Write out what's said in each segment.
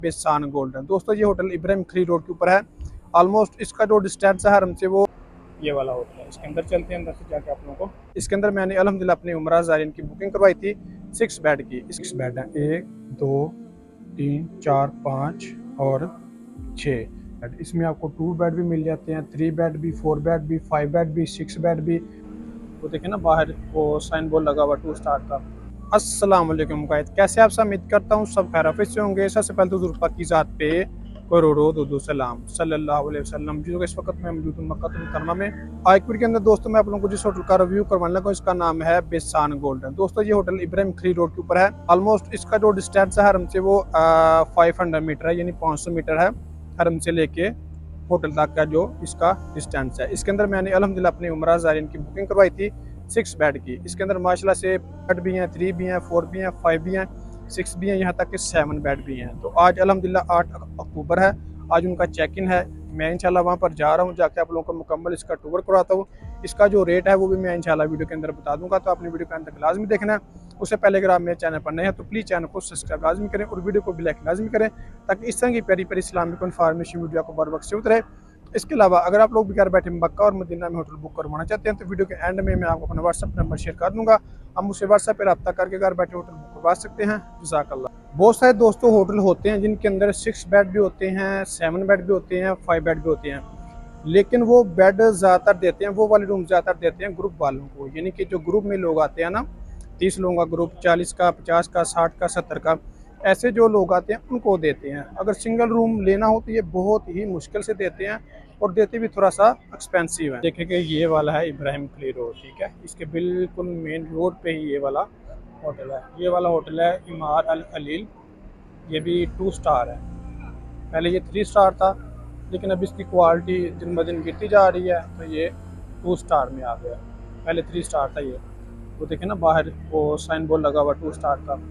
बेसान golden. दोस्तों ये hotel Ibrahim Khalil road के ऊपर है। ऑलमोस्ट इसका जो डिस्टेंस है हरम से वो ये वाला होटल है। इसके अंदर चलते हैं, अंदर से जाके आप लोगों को इसके अंदर मैंने अल्हम्दुलिल्लाह अपनी उम्रा ज़ायरीन की बुकिंग करवाई थी। 6 बेड की। 6 बेड है, 1 2 3 4 5 और 6। इसमें आपको 2 बेड भी मिल जाते हैं, 3 बेड भी, 4 बेड भी, 5 बेड भी, 6 बेड भी। वो देखें ना बाहर वो साइन बोर्ड लगा हुआ 2 स्टार का। अस्सलाम वालेकुम गाइस, कैसे आप सब? उम्मीद करता हूँ सब खैरियत से होंगे। सबसे पहले तो हुज़ूर पाक की ज़ात पे करोड़ों दुरूद सलाम सल्लल्लाहु अलैहि वसल्लम। जो इस वक्त मैं मौजूद हूँ मक्का मुकर्रमा में। आज के अंदर दोस्तों मैं आप लोगों को जिस होटल का रिव्यू करवाने लगा हूं, इसका नाम है बेसान गोल्डन। दोस्तों ये होटल इब्राहिम खलील रोड के ऊपर है। ऑलमोस्ट इसका जो डिस्टेंस है हरम से वो 500 मीटर है, यानी 500 मीटर है हरम से लेके होटल तक का जो इसका डिस्टेंस है। इसके अंदर मैंने अल्हम्दुलिल्लाह अपनी उम्रा ज़ायरीन की बुकिंग करवाई थी 6 बेड की। इसके अंदर माशाल्लाह से बेड भी हैं, 3 भी हैं, 4 भी हैं, 5 भी हैं, 6 भी हैं, यहाँ तक कि 7 बेड भी हैं। तो आज अल्हम्दुलिल्लाह 8 अक्टूबर है, आज उनका चेक इन है। मैं इंशाल्लाह वहाँ पर जा रहा हूँ, जाके आप लोगों को मुकम्मल इसका टूर करवाता हूँ। इसका जो रेट है वो भी मैं इंशाल्लाह वीडियो के अंदर बता दूंगा, तो अपनी वीडियो के अंदर लाजमी देखना है। उससे पहले अगर आप मेरे चैनल पर नए हैं तो प्लीज़ चैनल को सब्सक्राइब लाजमी करें और वीडियो को भी लाइक लाजमी करें, ताकि इस तरह की प्यारी प्यारी इस्लामिक इन्फॉर्मेशन वीडियो को बर वक्त से उतरे। इसके अलावा अगर आप लोग भी घर बैठे मक्का और मदीना में होटल बुक करवाना चाहते हैं तो वीडियो के एंड में मैं आपको अपना व्हाट्सअप नंबर शेयर कर दूंगा। हम मुझसे व्हाट्सएप पर रब्ता करके घर बैठे होटल बुक करवा सकते हैं। जज़ाकल्लाह। बहुत सारे दोस्तों होटल होते हैं जिनके अंदर 6 बेड भी होते हैं, 7 बेड भी होते हैं, 5 बेड भी होते हैं, लेकिन वो बेड ज़्यादातर देते हैं, वो वाले रूम ज़्यादातर देते हैं ग्रुप वालों को। यानी कि जो ग्रुप में लोग आते हैं ना, 30 लोगों का ग्रुप, 40 का, 50 का, 60 का, 70 का, ऐसे जो लोग आते हैं उनको देते हैं। अगर सिंगल रूम लेना हो तो ये बहुत ही मुश्किल से देते हैं, और देते भी थोड़ा सा एक्सपेंसिव है। देखें कि ये वाला है इब्राहिम खलील रोड, ठीक है, इसके बिल्कुल मेन रोड पे ही ये वाला होटल है। ये वाला होटल है इमार अल खलील, ये भी 2 स्टार है। पहले ये 3 स्टार था, लेकिन अब इसकी क्वालिटी दिन ब दिन गिरती जा रही है, तो ये 2 स्टार में आ गया। पहले 3 स्टार था ये। वो देखें ना बाहर वो साइन बोर्ड लगा हुआ 2 स्टार का।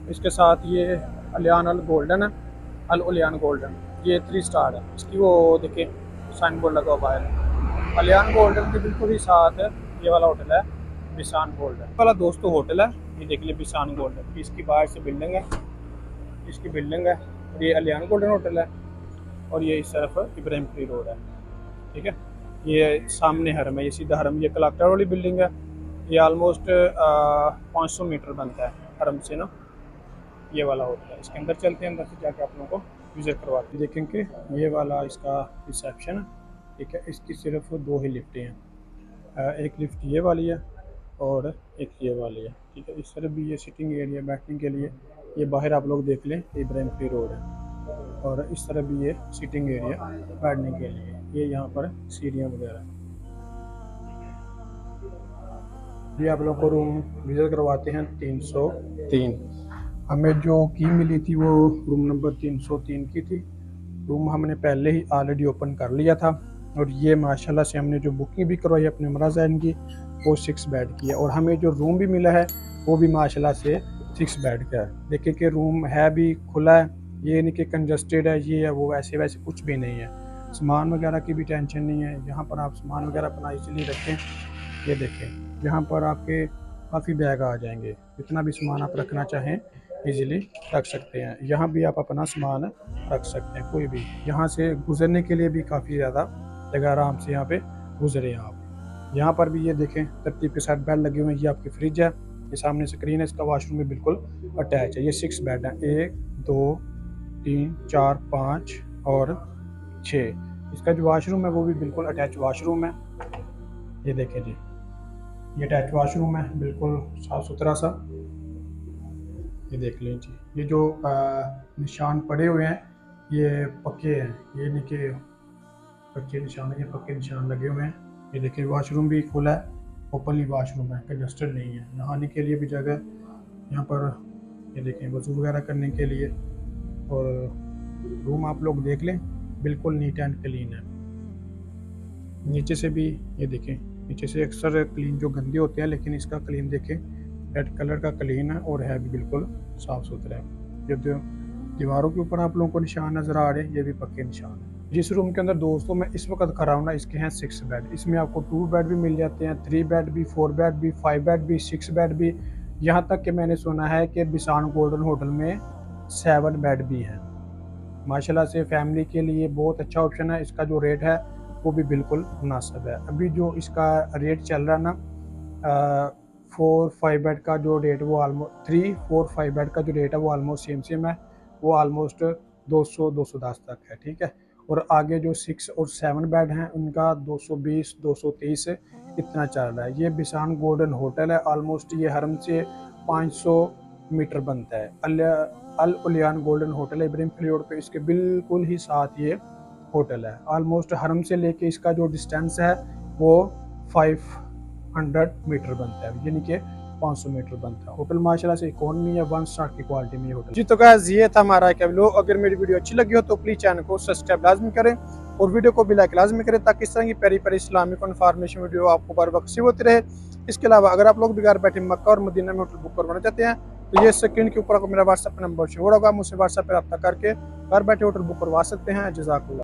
इसके साथ ये अलियान अल गोल्डन है, अल उलियान गोल्डन, ये 3 स्टार है। इसकी वो देखें साइन बोर्ड लगा हुआ बाहर। अलियान गोल्डन के बिल्कुल ही साथ है ये वाला होटल है बिसान गोल्डन वाला। दोस्तों होटल है ये देख लिया बिसान गोल्डन, इसकी बाहर से बिल्डिंग है, इसकी बिल्डिंग है, और ये अलियान गोल्डन होटल है, और ये इस तरफ इब्राहिम खलील रोड है, ठीक है। ये सामने हरम है, ये सीधा हरम, ये कलेक्टर वाली बिल्डिंग है। ये ऑलमोस्ट 500 मीटर बनता है हरम से ना, ये वाला होटल है। इसके अंदर चलते हैं, अंदर से जाके आप लोगों को विजिट करवाते हैं। देखेंगे ये वाला इसका रिसेप्शन है, ठीक है। इसकी सिर्फ 2 ही लिफ्टें हैं, एक लिफ्ट ये वाली है और एक ये वाली है, ठीक है। इस तरफ भी ये सिटिंग एरिया बैठने के लिए, ये बाहर आप लोग देख लें इब्राहिम खलील रोड है, और इस तरफ भी ये सिटिंग एरिया बैठने के लिए, ये यहाँ पर सीढ़ियाँ वगैरह। ये आप लोग को रूम विजिट करवाते हैं 303। हमें जो की मिली थी वो रूम नंबर 303 की थी। रूम हमने पहले ही ऑलरेडी ओपन कर लिया था, और ये माशाल्लाह से हमने जो बुकिंग भी करवाई अपने उम्रा ज़ायरीन की वो 6 बेड की है, और हमें जो रूम भी मिला है वो भी माशाल्लाह से 6 बेड का है। देखिए कि रूम है भी खुला है, ये नहीं कि कंजस्टेड है, ये है वो, ऐसे वैसे कुछ भी नहीं है। सामान वगैरह की भी टेंशन नहीं है, यहाँ पर आप सामान वगैरह अपना इजीली रखें। ये देखें यहाँ पर आपके काफ़ी बैग आ जाएंगे, जितना भी सामान आप रखना चाहें इजीली रख सकते हैं। यहाँ भी आप अपना सामान रख सकते हैं, कोई भी। यहाँ से गुजरने के लिए भी काफ़ी ज़्यादा जगह, आराम से यहाँ पे गुजरे आप। यहाँ पर भी ये देखें तरतीब के साथ बेड लगे हुए हैं। ये आपकी फ्रिज है, ये सामने स्क्रीन है, इसका वॉशरूम भी बिल्कुल अटैच है। ये 6 बेड हैं, 1 2 3 4 5 और 6। इसका जो वॉशरूम है वो भी बिल्कुल अटैच वॉशरूम है। ये देखें जी, ये अटैच वॉशरूम है, बिल्कुल साफ़ सुथरा सा। ये देख लें जी, ये जो निशान पड़े हुए हैं ये पक्के हैं, ये नहीं कि कच्चे निशान है, ये पक्के निशान लगे हुए हैं। ये देखिए वॉशरूम भी खुला है, ओपनली वॉशरूम है, कंजस्टेड नहीं है। नहाने के लिए भी जगह यहाँ पर, ये देखें वज़ू वगैरह करने के लिए। और रूम आप लोग देख लें बिल्कुल नीट एंड क्लीन है। नीचे से भी ये देखें, नीचे से अक्सर क्लीन जो गंदे होते हैं, लेकिन इसका क्लीन देखें, रेड कलर का क्लीन है और है भी बिल्कुल साफ़ सुथरा है। जो दीवारों के ऊपर आप लोगों को निशान नज़र आ रहे हैं ये भी पक्के निशान है। जिस रूम के अंदर दोस्तों मैं इस वक्त खड़ा हूँ ना, इसके हैं 6 बेड। इसमें आपको 2 बेड भी मिल जाते हैं, 3 बेड भी, 4 बेड भी, 5 बेड भी, 6 बेड भी। यहाँ तक कि मैंने सुना है कि बिसान गोल्डन होटल में 7 बेड भी हैं। माशाल्लाह से फैमिली के लिए बहुत अच्छा ऑप्शन है। इसका जो रेट है वो भी बिल्कुल मुनासिब है। अभी जो इसका रेट चल रहा है ना, 4-5 बेड का जो रेट वो ऑलमोस्ट 3-4-5 बेड का जो रेट है वो ऑलमोस्ट सेम है। वो ऑलमोस्ट 200-210 तक है, ठीक है। और आगे जो 6 और 7 बेड हैं उनका 220-230 इतना चल रहा है। ये बिसान गोल्डन होटल है। ऑलमोस्ट ये हरम से 500 मीटर बनता है। अल उलियान गोल्डन होटल है इब्राहिम खलील रोड पे, इसके बिल्कुल ही साथ ये होटल है। ऑलमोस्ट हरम से लेके इसका जो डिस्टेंस है वो 500 मीटर बनता है, यानी कि 500 मीटर बनता है। होटल माशाल्लाह से इकोनॉमी है, 1 स्टार की क्वालिटी में होटल। जी तो गाइस ये था हमारा एक व्लॉग। अगर मेरी वीडियो अच्छी लगी हो तो प्लीज़ चैनल को सब्सक्राइब लाजमी करें और वीडियो को भी लाइक लाजमी करें, ताकि इस तरह की प्यारी प्यारी इस्लामिक इन्फॉर्मेशन वीडियो आपको बार बार नसीब होती रहे। इसके अलावा अगर आप लोग भी घर बैठे मक्का और मदीना में होटल बुक करवाना चाहते हैं तो ये स्क्रीन के ऊपर आपको मेरा व्हाट्सएप नंबर शो होगा, मुझसे व्हाट्सएप पर रब्ता करके घर बैठे होटल बुक करवा सकते हैं। जज़ाकल्लाह।